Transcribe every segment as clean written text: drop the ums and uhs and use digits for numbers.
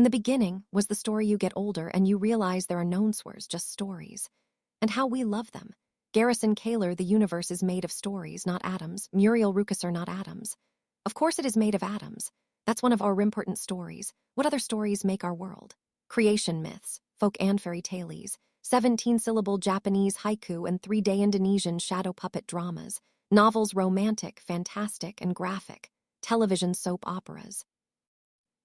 In the beginning was the story you get older and you realize there are known swears, just stories. And how we love them. Garrison Kaler, the universe is made of stories, not atoms. Muriel Rukeyser, not atoms. Of course it is made of atoms. That's one of our important stories. What other stories make our world? Creation myths, folk and fairy tales, 17-syllable Japanese haiku and 3-day Indonesian shadow puppet dramas, novels romantic, fantastic, and graphic, television soap operas.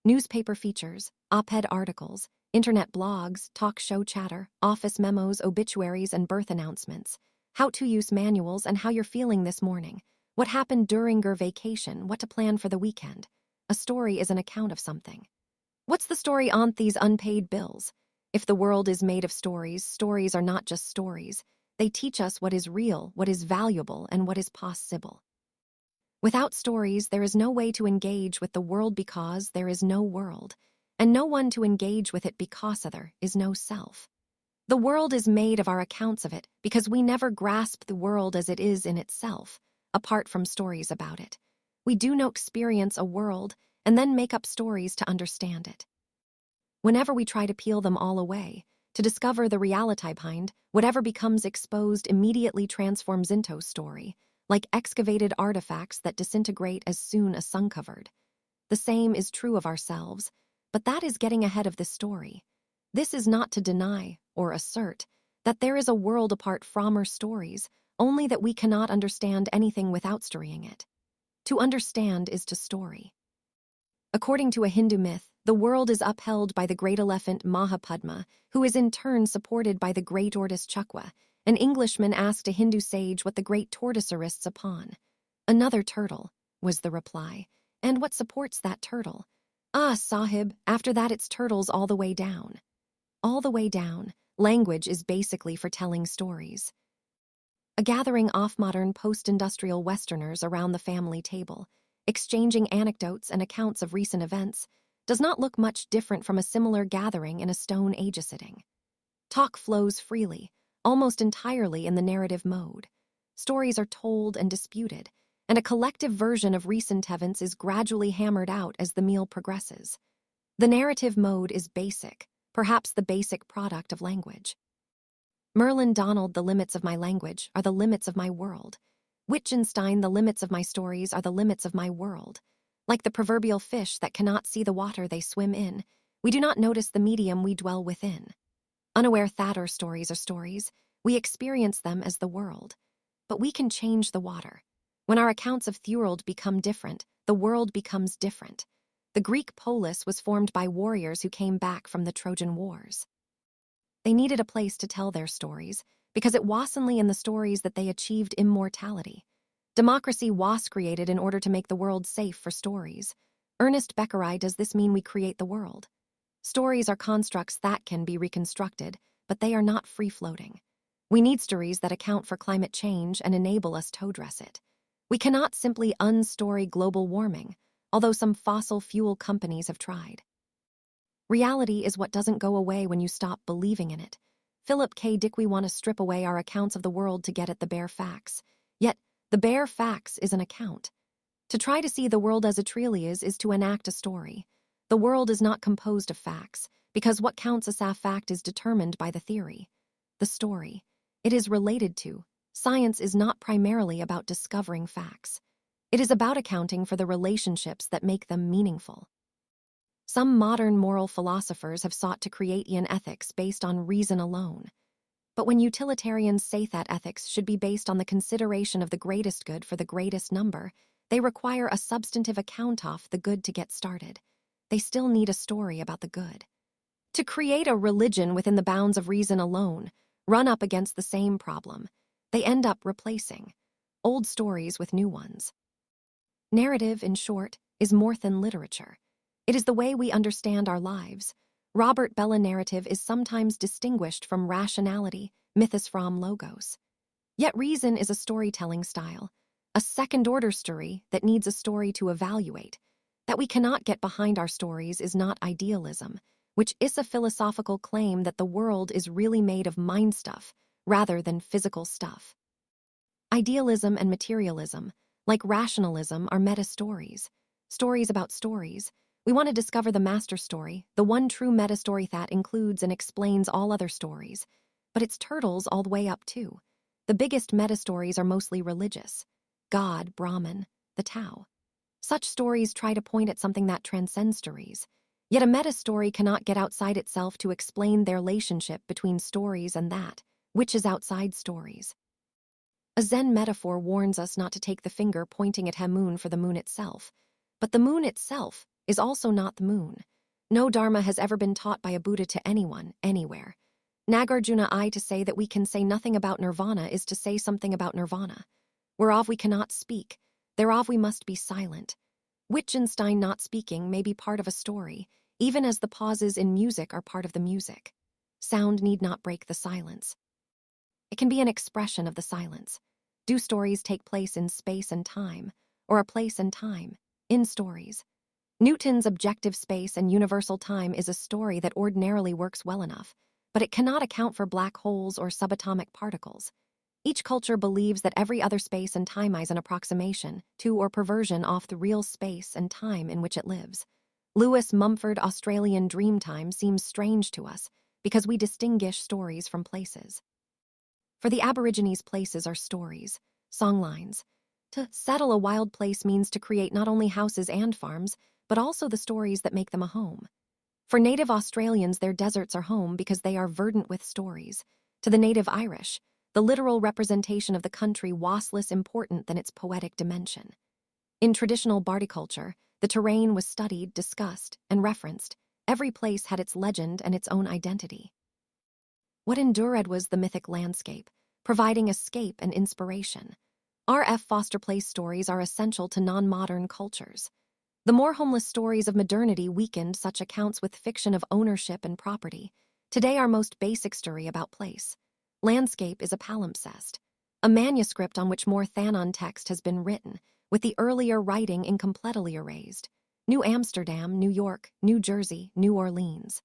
Newspaper features, op-ed articles, internet blogs, talk show chatter, office memos, obituaries, and birth announcements, how-to-use manuals, and how you're feeling this morning, what happened during your vacation, what to plan for the weekend. A story is an account of something. What's the story on these unpaid bills? If the world is made of stories, stories are not just stories. They teach us what is real, what is valuable, and what is possible. Without stories, there is no way to engage with the world because there is no world, and no one to engage with it because there is no self. The world is made of our accounts of it because we never grasp the world as it is in itself, apart from stories about it. We do not experience a world and then make up stories to understand it. Whenever we try to peel them all away, to discover the reality behind, whatever becomes exposed immediately transforms into a story, like excavated artifacts that disintegrate as soon as uncovered. The same is true of ourselves, but that is getting ahead of the story. This is not to deny or assert that there is a world apart from our stories, only that we cannot understand anything without storying it. To understand is to story. According to a Hindu myth, the world is upheld by the great elephant Mahapadma, who is in turn supported by the great tortoise Chukwa. An Englishman asked a Hindu sage what the great tortoise rests upon. Another turtle, was the reply. And what supports that turtle? Ah, Sahib, after that it's turtles all the way down. All the way down, language is basically for telling stories. A gathering of modern post-industrial Westerners around the family table, exchanging anecdotes and accounts of recent events, does not look much different from a similar gathering in a Stone Age setting. Talk flows freely, almost entirely in the narrative mode. Stories are told and disputed, and a collective version of recent events is gradually hammered out as the meal progresses. The narrative mode is basic, perhaps the basic product of language. Merlin Donald, the limits of my language are the limits of my world. Wittgenstein, the limits of my stories are the limits of my world. Like the proverbial fish that cannot see the water they swim in, we do not notice the medium we dwell within. Unaware that our stories are stories, we experience them as the world. But we can change the water. When our accounts of the world become different, the world becomes different. The Greek polis was formed by warriors who came back from the Trojan Wars. They needed a place to tell their stories, because it was only in the stories that they achieved immortality. Democracy was created in order to make the world safe for stories. Ernest Beckery, does this mean we create the world? Stories are constructs that can be reconstructed, but they are not free-floating. We need stories that account for climate change and enable us to address it. We cannot simply unstory global warming, although some fossil fuel companies have tried. Reality is what doesn't go away when you stop believing in it. Philip K. Dick, we want to strip away our accounts of the world to get at the bare facts. Yet, the bare facts is an account. To try to see the world as it truly is to enact a story. The world is not composed of facts, because what counts as a fact is determined by the theory. The story. It is related to. Science is not primarily about discovering facts. It is about accounting for the relationships that make them meaningful. Some modern moral philosophers have sought to create an ethics based on reason alone. But when utilitarians say that ethics should be based on the consideration of the greatest good for the greatest number, they require a substantive account of the good to get started. They still need a story about the good. To create a religion within the bounds of reason alone, run up against the same problem. They end up replacing old stories with new ones. Narrative, in short, is more than literature. It is the way we understand our lives. Robert Bellah, narrative is sometimes distinguished from rationality, mythos from logos. Yet reason is a storytelling style, a second-order story that needs a story to evaluate. That we cannot get behind our stories is not idealism, which is a philosophical claim that the world is really made of mind stuff rather than physical stuff. Idealism and materialism, like rationalism, are meta-stories, stories about stories, We want to discover the master story, the one true meta-story that includes and explains all other stories. But it's turtles all the way up, too. The biggest meta-stories are mostly religious. God, Brahman, the Tao. Such stories try to point at something that transcends stories. Yet a meta-story cannot get outside itself to explain their relationship between stories and that, which is outside stories. A Zen metaphor warns us not to take the finger pointing at Hamun for the moon itself. But the moon itself is also not the moon. No dharma has ever been taught by a Buddha to anyone, anywhere. Nagarjuna I to say that we can say nothing about nirvana is to say something about nirvana. Whereof we cannot speak, thereof we must be silent. Wittgenstein not speaking may be part of a story, even as the pauses in music are part of the music. Sound need not break the silence. It can be an expression of the silence. Do stories take place in space and time, or a place and time, in stories? Newton's objective space and universal time is a story that ordinarily works well enough, but it cannot account for black holes or subatomic particles. Each culture believes that every other space and time is an approximation to or perversion of the real space and time in which it lives. Lewis Mumford Australian Dreamtime seems strange to us because we distinguish stories from places. For the Aborigines, places are stories, songlines. To settle a wild place means to create not only houses and farms, but also the stories that make them a home. For native Australians, their deserts are home because they are verdant with stories. To the native Irish, the literal representation of the country was less important than its poetic dimension. In traditional Bardi culture, the terrain was studied, discussed, and referenced. Every place had its legend and its own identity. What endured was the mythic landscape, providing escape and inspiration. R.F. Foster Place stories are essential to non-modern cultures. The more homeless stories of modernity weakened such accounts with fiction of ownership and property. Today our most basic story about place. Landscape is a palimpsest, a manuscript on which more Thanon text has been written, with the earlier writing incompletely erased. New Amsterdam, New York, New Jersey, New Orleans.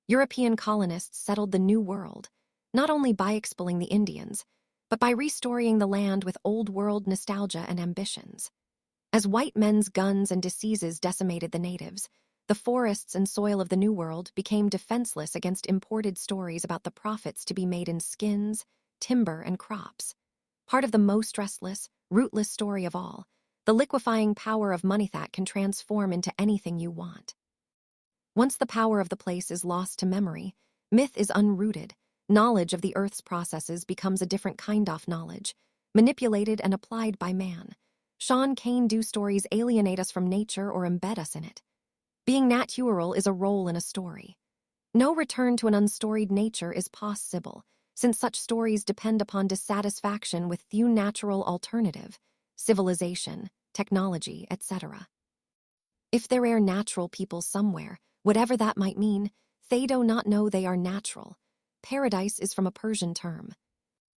European colonists settled the New World, not only by expelling the Indians, but by restoring the land with Old World nostalgia and ambitions. As white men's guns and diseases decimated the natives, the forests and soil of the New World became defenseless against imported stories about the profits to be made in skins, timber, and crops. Part of the most restless, rootless story of all, the liquefying power of money that can transform into anything you want. Once the power of the place is lost to memory, myth is unrooted. Knowledge of the Earth's processes becomes a different kind of knowledge, manipulated and applied by man. Sean Cain-do stories alienate us from nature or embed us in it. Being natural is a role in a story. No return to an unstoried nature is possible, since such stories depend upon dissatisfaction with few natural alternative, civilization, technology, etc. If there are natural people somewhere, whatever that might mean, they do not know they are natural. Paradise is from a Persian term,